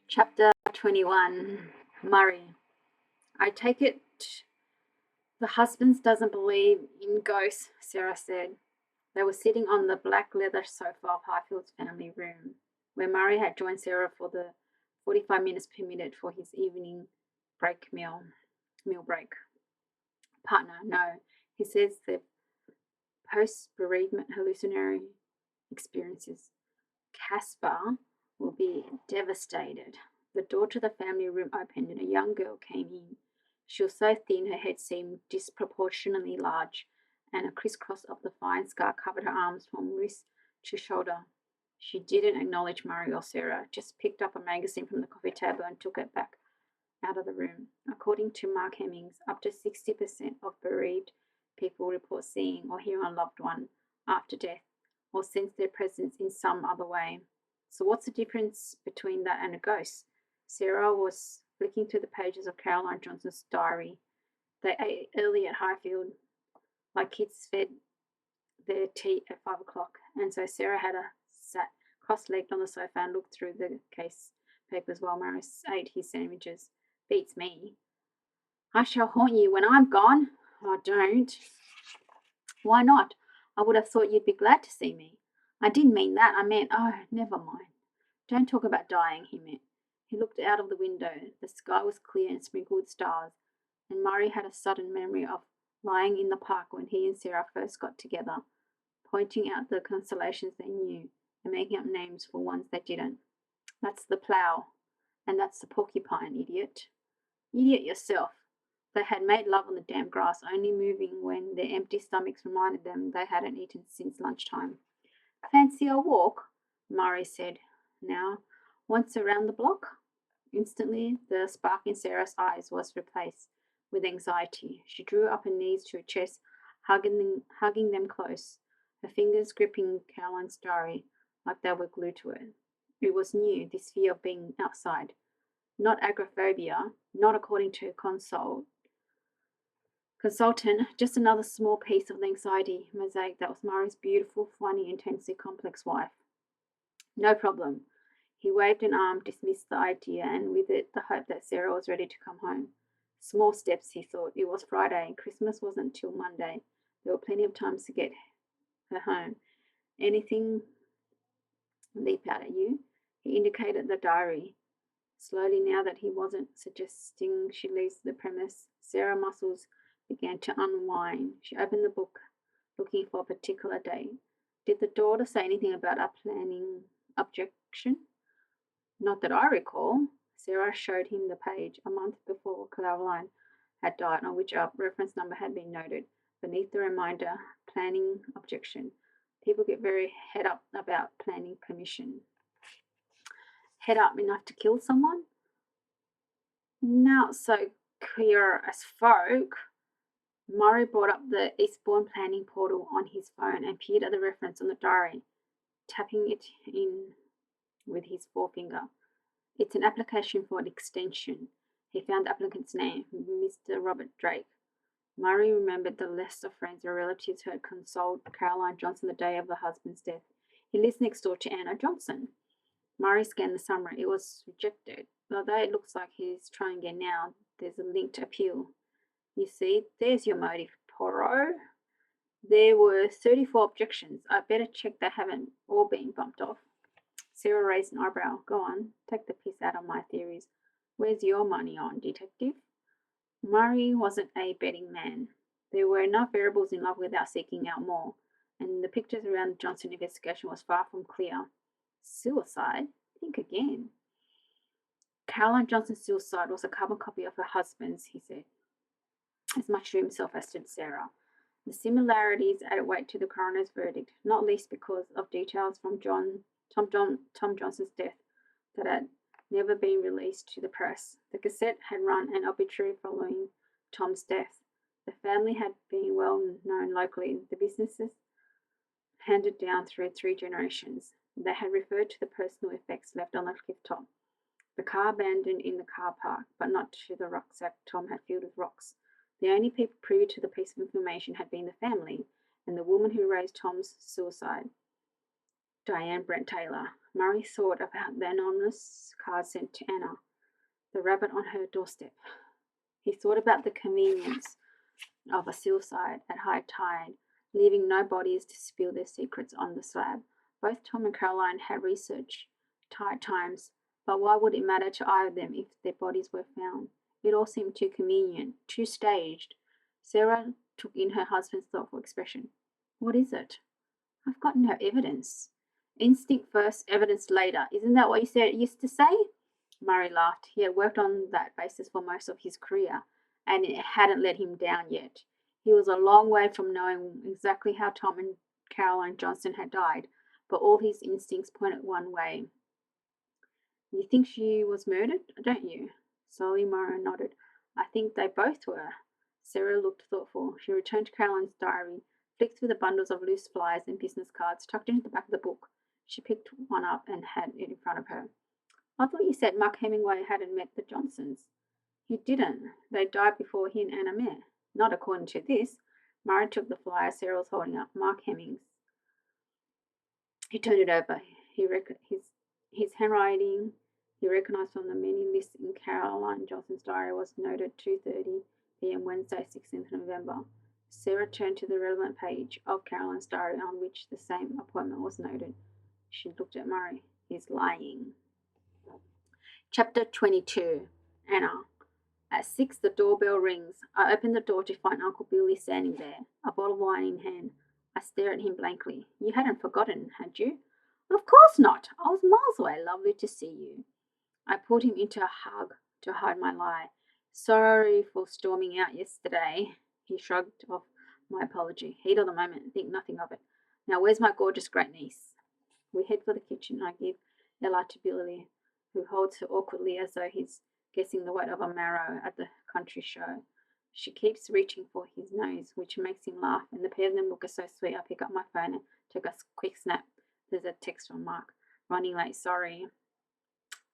Chapter 21. Murray. I take it the husband doesn't believe in ghosts, Sarah said. They were sitting on the black leather sofa of Highfield's family room, where Murray had joined Sarah for the 45 minutes permitted for his evening meal break. Partner, no. He says the post-bereavement hallucinatory experiences. Caspar will be devastated. The door to the family room opened and a young girl came in. She was so thin her head seemed disproportionately large, and a crisscross of the fine scar covered her arms from wrist to shoulder. She didn't acknowledge Murray or Sarah, just picked up a magazine from the coffee table and took it back out of the room. According to Mark Hemmings, up to 60% of bereaved people report seeing or hearing a loved one after death or sense their presence in some other way. So what's the difference between that and a ghost? Sarah was flicking through the pages of Caroline Johnson's diary. They ate early at Highfield, like kids fed their tea at 5 o'clock, and so Sarah had sat cross-legged on the sofa and looked through the case papers while Morris ate his sandwiches. Beats me. I shall haunt you when I'm gone. Oh, don't. Why not? I would have thought you'd be glad to see me. I didn't mean that. I meant, oh, never mind. Don't talk about dying, he meant. He looked out of the window. The sky was clear and sprinkled with stars, and Murray had a sudden memory of lying in the park when he and Sarah first got together, pointing out the constellations they knew and making up names for ones they didn't. That's the plough, and that's the porcupine, idiot. Idiot yourself. They had made love on the damp grass, only moving when their empty stomachs reminded them they hadn't eaten since lunchtime. Fancy a walk? Murray said. Now, once around the block? Instantly, the spark in Sarah's eyes was replaced with anxiety. She drew up her knees to her chest, hugging them close, her fingers gripping Caroline's diary like they were glued to it. It was new, this fear of being outside. Not agoraphobia, not according to consultant, just another small piece of the anxiety mosaic that was Murray's beautiful, funny, intensely complex wife. No problem. He waved an arm, dismissed the idea, and with it the hope that Sarah was ready to come home. Small steps, he thought. It was Friday, and Christmas wasn't till Monday. There were plenty of times to get her home. Anything leap out at you? He indicated the diary. Slowly, now that he wasn't suggesting she leaves the premise, Sarah's muscles began to unwind. She opened the book, looking for a particular date. Did the daughter say anything about a planning objection? Not that I recall. Sarah showed him the page, a month before Caroline had died, on which a reference number had been noted. Beneath the reminder, planning objection. People get very head up about planning permission. Head up enough to kill someone? Not so clear as folk. Murray brought up the Eastbourne planning portal on his phone and peered at the reference on the diary, tapping it in with his forefinger. It's an application for an extension. He found the applicant's name, Mr. Robert Drake. Murray remembered the list of friends or relatives who had consoled Caroline Johnson the day of her husband's death. He lives next door to Anna Johnson. Murray scanned the summary. It was rejected. Although it looks like he's trying again now, there's a link to appeal. You see, there's your motive, Poirot. There were 34 objections. I better check they haven't all been bumped off. Sarah raised an eyebrow. Go on, take the piss out of my theories. Where's your money on, detective? Murray wasn't a betting man. There were enough variables in love without seeking out more, and the pictures around the Johnson investigation was far from clear. Suicide? Think again. Caroline Johnson's suicide was a carbon copy of her husband's, he said, as much to himself as to Sarah. The similarities added weight to the coroner's verdict, not least because of details from Tom Johnson's death that had never been released to the press. The Gazette had run an obituary following Tom's death. The family had been well known locally. The businesses handed down through 3 generations. They had referred to the personal effects left on the cliff top. The car abandoned in the car park, but not to the rucksack Tom had filled with rocks. The only people privy to the piece of information had been the family and the woman who raised Tom's suicide. Diane Brent Taylor. Murray thought about the anonymous card sent to Anna, the rabbit on her doorstep. He thought about the convenience of a suicide at high tide, leaving no bodies to spill their secrets on the slab. Both Tom and Caroline had researched tight times, but why would it matter to either of them if their bodies were found? It all seemed too convenient, too staged. Sarah took in her husband's thoughtful expression. What is it? I've got no evidence. Instinct first, evidence later. Isn't that what you said used to say? Murray laughed. He had worked on that basis for most of his career, and it hadn't let him down yet. He was a long way from knowing exactly how Tom and Caroline Johnson had died, but all his instincts pointed one way. You think she was murdered, don't you? Slowly Murray nodded. I think they both were. Sarah looked thoughtful. She returned to Caroline's diary, flicked through the bundles of loose flyers and business cards tucked into the back of the book. She picked one up and had it in front of her. I thought you said Mark Hemingway hadn't met the Johnsons. He didn't. They died before he and Anna met. Not according to this. Murray took the flyer Sarah was holding up. Mark Hemmings. He turned it over. His handwriting he recognised from the many lists in Caroline Johnson's diary was noted 2:30 p.m. Wednesday, 16th November. Sarah turned to the relevant page of Caroline's diary on which the same appointment was noted. She looked at Murray. He's lying. Chapter 22. Anna. At 6, the doorbell rings. I open the door to find Uncle Billy standing there, a bottle of wine in hand. I stare at him blankly. You hadn't forgotten, had you? Of course not. I was miles away. Lovely to see you. I pulled him into a hug to hide my lie. Sorry for storming out yesterday. He shrugged off my apology. Heat of the moment. Think nothing of it. Now, where's my gorgeous great niece? We head for the kitchen. I give Ella to Billy, who holds her awkwardly as though he's guessing the weight of a marrow at the country show. She keeps reaching for his nose, which makes him laugh, and the pair of them look so sweet. I pick up my phone and take a quick snap. There's a text from Mark. Running late, sorry.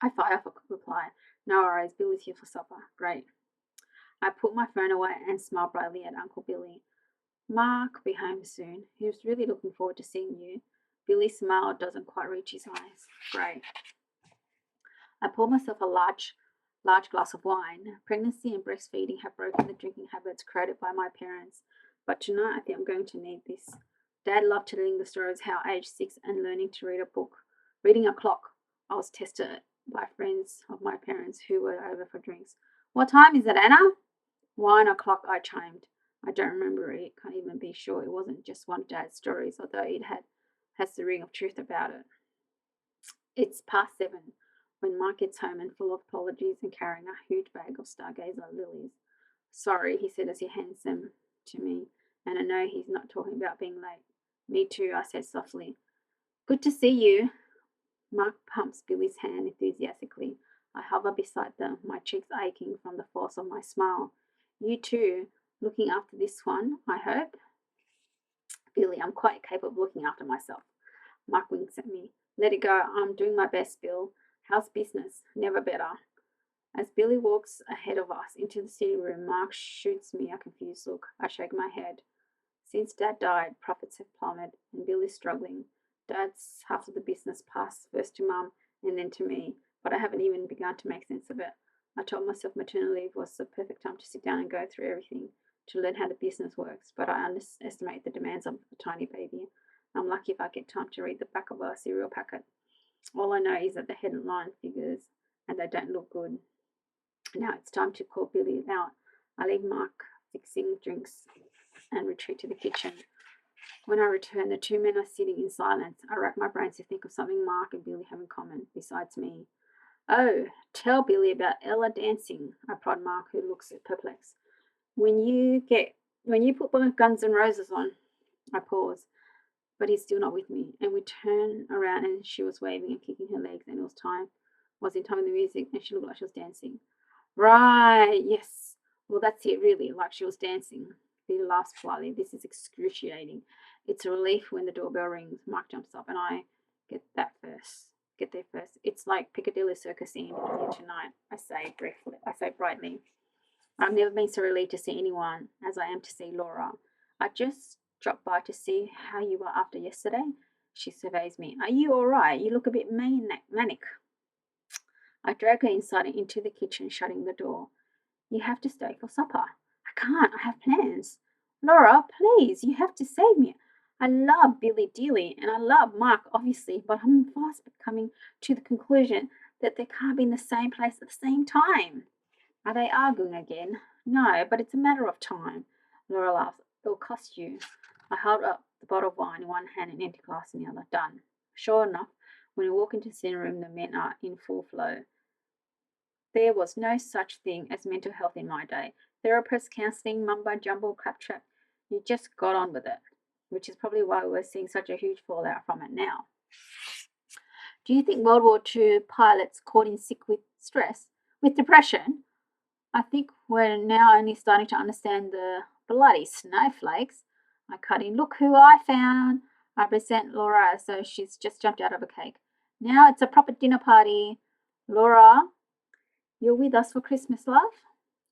I fire off a reply. No worries, Billy's here for supper. Great. I put my phone away and smile brightly at Uncle Billy. Mark will be home soon. He was really looking forward to seeing you. Billy's smile doesn't quite reach his eyes. Great. I pour myself a large glass of wine. Pregnancy and breastfeeding have broken the drinking habits created by my parents, but tonight I think I'm going to need this. Dad loved telling the stories how aged 6 and learning to read a book, reading a clock. I was tested by friends of my parents who were over for drinks. What time is it, Anna? 1 o'clock, I chimed. I don't remember it. Can't even be sure it wasn't just one of Dad's stories, although it has the ring of truth about it. It's past 7 when Mark gets home and full of apologies and carrying a huge bag of stargazer lilies. Sorry, he said as he hands them to me, and I know he's not talking about being late. Me too, I said softly. Good to see you. Mark pumps Billy's hand enthusiastically. I hover beside them, my cheeks aching from the force of my smile. You too, looking after this one, I hope? Billy, I'm quite capable of looking after myself. Mark winks at me. Let it go. I'm doing my best, Bill. How's business? Never better. As Billy walks ahead of us into the sitting room, Mark shoots me a confused look. I shake my head. Since Dad died, profits have plummeted, and Billy's struggling. Dad's half of the business passed first to Mum and then to me, but I haven't even begun to make sense of it. I told myself maternity leave was the perfect time to sit down and go through everything, to learn how the business works, but I underestimate the demands of a tiny baby. I'm lucky if I get time to read the back of a cereal packet. All I know is that the headline figures and they don't look good. Now it's time to call Billy out. I leave Mark fixing drinks and retreat to the kitchen. When I return, the two men are sitting in silence. I rack my brains to think of something Mark and Billy have in common, besides me. Oh, tell Billy about Ella dancing, I prod Mark, who looks perplexed. When you put Guns N' Roses on, I pause, but he's still not with me, and we turn around and she was waving and kicking her legs, and it was in time with the music, and she looked like she was dancing. Right, yes. Well, that's it, really, like she was dancing. Billy laughs slightly. This is excruciating. It's a relief when the doorbell rings. Mark jumps up, and I get there first. It's like Piccadilly Circus scene here tonight, I say brightly. I've never been so relieved to see anyone as I am to see Laura. I just dropped by to see how you were after yesterday. She surveys me. Are you all right? You look a bit manic. I drag her inside and into the kitchen, shutting the door. You have to stay for supper. I can't. I have plans. Laura, please, you have to save me. I love Billy dearly, and I love Mark, obviously, but I'm fast coming to the conclusion that they can't be in the same place at the same time. Are they arguing again? No, but it's a matter of time. Laura laughs. It'll cost you. I hold up the bottle of wine in one hand and empty glass in the other. Done. Sure enough, when we walk into the sitting room, the men are in full flow. There was no such thing as mental health in my day. Therapist, counselling, mumbo jumbo, claptrap. You just got on with it, which is probably why we're seeing such a huge fallout from it now. Do you think World War II pilots caught in sick with stress, with depression? I think we're now only starting to understand the bloody snowflakes. I cut in. Look who I found. I present Laura as though she's just jumped out of a cake. Now it's a proper dinner party. Laura, you're with us for Christmas, love?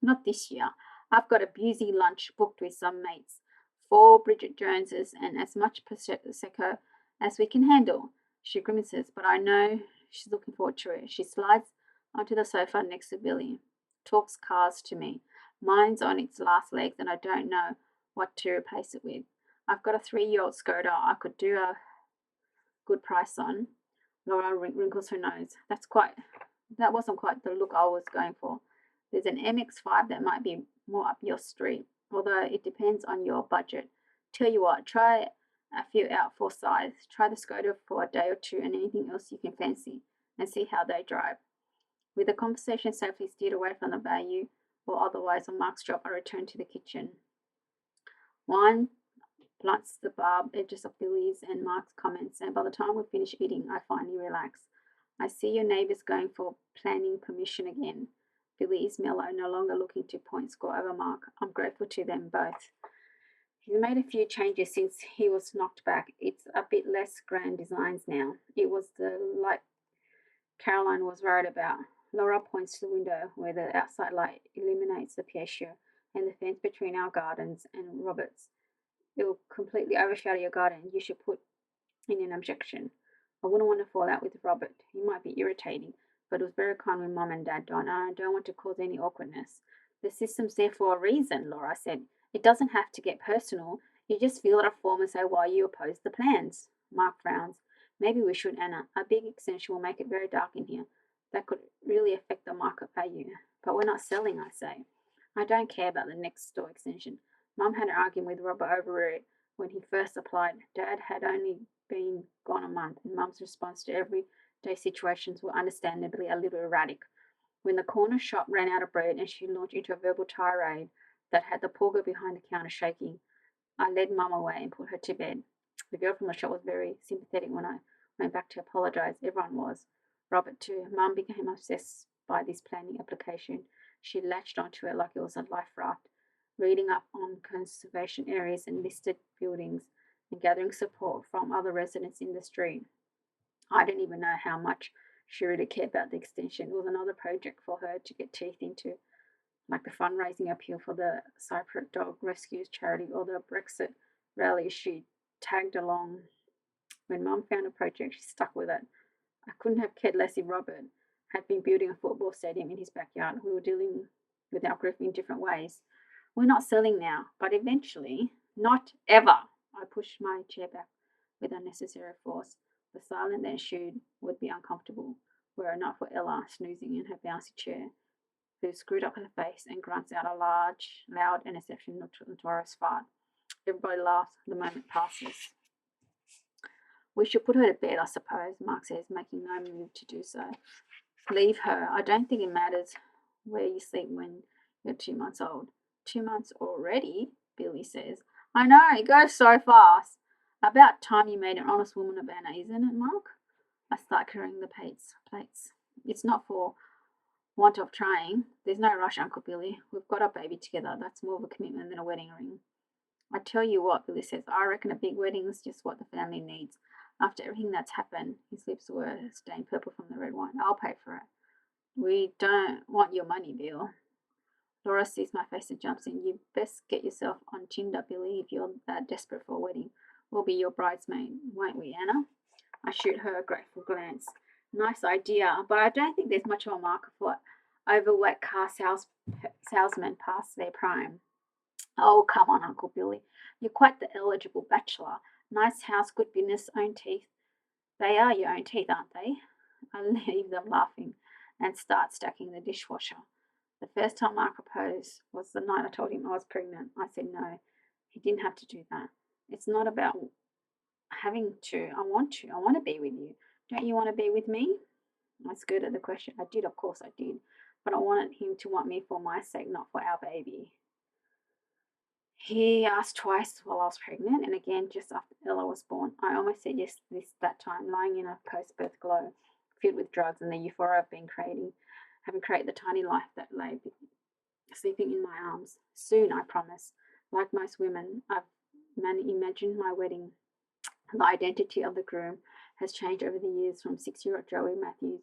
Not this year. I've got a boozy lunch booked with some mates. 4 Bridget Joneses and as much Prosecco as we can handle. She grimaces, but I know she's looking forward to it. She slides onto the sofa next to Billy. Talks cars to me. Mine's on its last legs and I don't know what to replace it with. I've got a 3-year-old Skoda I could do a good price on. Laura wrinkles her nose. That wasn't quite the look I was going for. There's an MX-5 that might be more up your street, although it depends on your budget. Tell you what, try a few out for size. Try the Skoda for a day or two and anything else you can fancy and see how they drive. With the conversation safely steered away from the value or otherwise on Mark's job, I return to the kitchen. Wine blunts the barbed edges of Billy's and Mark's comments, and by the time we finish eating, I finally relax. I see your neighbours going for planning permission again. Billy is mellow, no longer looking to point score over Mark. I'm grateful to them both. He's made a few changes since he was knocked back. It's a bit less grand designs now. It was the light Caroline was worried about. Laura points to the window where the outside light illuminates the patio and the fence between our gardens and Robert's. It will completely overshadow your garden. You should put in an objection. I wouldn't want to fall out with Robert. He might be irritating, but it was very kind when Mum and Dad died, and I don't want to cause any awkwardness. The system's there for a reason, Laura said. It doesn't have to get personal. You just fill out a form and say why you oppose the plans. Mark frowns. Maybe we should, Anna. A big extension will make it very dark in here. That could really affect the market value. But we're not selling, I say. I don't care about the next door extension. Mum had an argument with Robert over it when he first applied. Dad had only been gone a month, and Mum's response to everyday situations were understandably a little erratic. When the corner shop ran out of bread and she launched into a verbal tirade that had the poor girl behind the counter shaking, I led Mum away and put her to bed. The girl from the shop was very sympathetic when I went back to apologize. Everyone was. Robert too. Mum became obsessed by this planning application. She latched onto it like it was a life raft, reading up on conservation areas and listed buildings and gathering support from other residents in the street. I didn't even know how much she really cared about the extension. It was another project for her to get teeth into, like the fundraising appeal for the Cypriot Dog Rescues charity or the Brexit rally. She tagged along. When Mum found a project, she stuck with it. I couldn't have cared less if Robert had been building a football stadium in his backyard. We were dealing with our grief in different ways. We're not selling now, but eventually, not ever. I pushed my chair back with unnecessary force. The silence that ensued would be uncomfortable were it not for Ella snoozing in her bouncy chair, who screwed up her face and grunts out a large, loud, and exceptionally notorious fart. Everybody laughs. The moment passes. We should put her to bed, I suppose, Mark says, making no move to do so. Leave her. I don't think it matters where you sleep when you're 2 months old. 2 months already, Billy says. I know, it goes so fast. About time you made an honest woman of Anna, isn't it, Mark? I start carrying the plates. It's not for want of trying. There's no rush, Uncle Billy. We've got our baby together. That's more of a commitment than a wedding ring. I tell you what, Billy says, I reckon a big wedding is just what the family needs. After everything that's happened, his lips were stained purple from the red wine. I'll pay for it. We don't want your money, Bill. Laura sees my face and jumps in. You best get yourself on Tinder, Billy, if you're that desperate for a wedding. We'll be your bridesmaid, won't we, Anna? I shoot her a grateful glance. Nice idea, but I don't think there's much of a market for overweight salesmen past their prime. Oh, come on, Uncle Billy. You're quite the eligible bachelor. Nice house, good business, own teeth. They are your own teeth, aren't they? I leave them laughing and start stacking the dishwasher. The first time Mark proposed was the night I told him I was pregnant. I said no. He didn't have to do that. It's not about having to. I want to. I want to be with you. Don't you want to be with me? I skirted the question. I did, of course I did. But I wanted him to want me for my sake, not for our baby. He asked twice while I was pregnant and again just after Ella was born. I almost said yes that time, lying in a post-birth glow, filled with drugs and the euphoria of having created the tiny life that lay sleeping in my arms. Soon, I promise. Like most women, I've imagined my wedding. The identity of the groom has changed over the years from 6-year-old Joey Matthews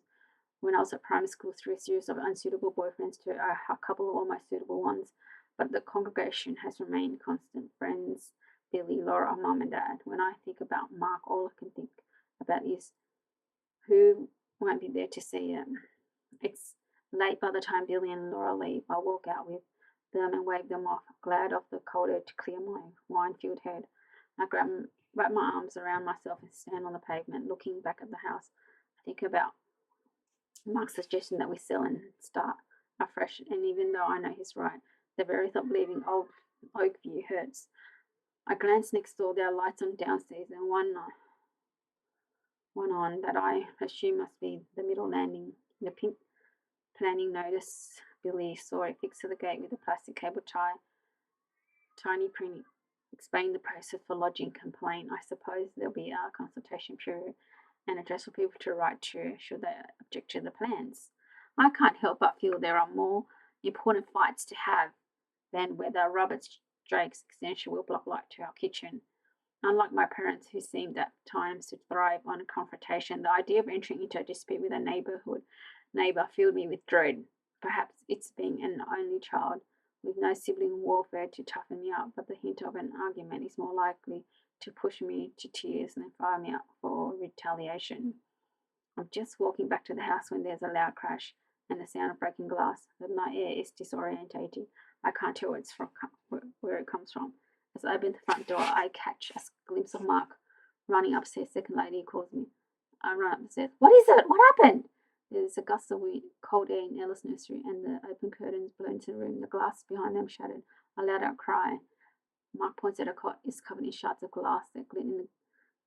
when I was at primary school through a series of unsuitable boyfriends to a couple of almost suitable ones. But the congregation has remained constant. Friends, Billy, Laura, Mum and Dad. When I think about Mark, all I can think about is who won't be there to see it. It's late by the time Billy and Laura leave. I walk out with them and wave them off, glad of the cold air to clear my wine-filled head. I wrap my arms around myself and stand on the pavement, looking back at the house. I think about Mark's suggestion that we sell and start afresh, and even though I know he's right, the very thought of leaving old Oakview hurts. I glance next door. There are lights on downstairs, and one on that I assume must be the middle landing. The pink planning notice Billy saw affixed to the gate with a plastic cable tie, tiny print explaining the process for lodging complaint. I suppose there'll be a consultation period and address for people to write to should they object to the plans. I can't help but feel there are more important fights to have than whether Robert Drake's extension will block light to our kitchen. Unlike my parents, who seemed at times to thrive on confrontation, the idea of entering into a dispute with a neighbour filled me with dread. Perhaps it's being an only child with no sibling warfare to toughen me up, but the hint of an argument is more likely to push me to tears than fire me up for retaliation. I'm just walking back to the house when there's a loud crash and the sound of breaking glass. The night air is disorientating. I can't tell where it comes from. As I open the front door, I catch a glimpse of Mark running upstairs. Second lady calls me. I run up the stairs. What is it? What happened? There's a gust of cold air in Ella's nursery, and the open curtains blow into the room. The glass behind them shattered. I let out a cry. Mark points at a cot is covered in shards of glass that glint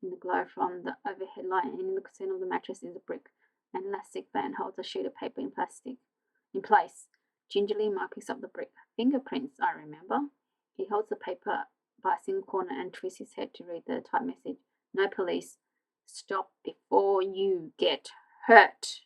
in the glow from the overhead light, and in the center of the mattress is a brick. An elastic band holds a sheet of paper in place. Gingerly, Mark picks up the brick. Fingerprints, I remember. He holds the paper by a single corner and twists his head to read the typed message. No police. Stop before you get hurt.